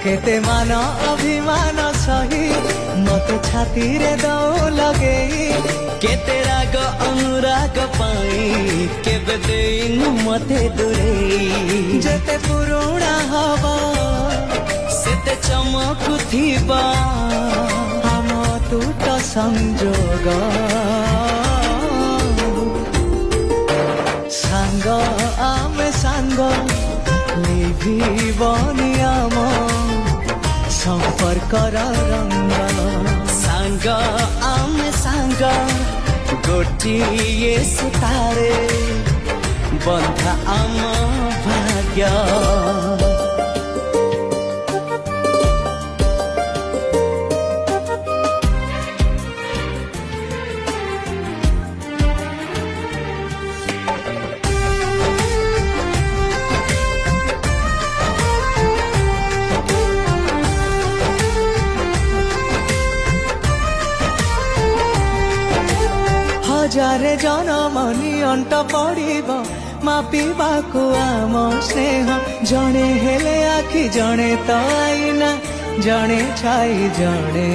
केते मान अभिमान सही मत छाती रे दौ लगे केते राग अनुराग पाई केबे देनु मते दूरे जेते पुरुणा हवा सेते चमकुथिबा हम टूट संजोग सांग आमे सांग लिभिबनी आम संपर्कर रंग सांग आमे सांग गोटिए सुतारे बंधा आम भाग्य हजारे जनम नियंट पड़िब मापिबाकु आम स्नेह जणे हेले आखि जणे तो आईना जणे छाई जणे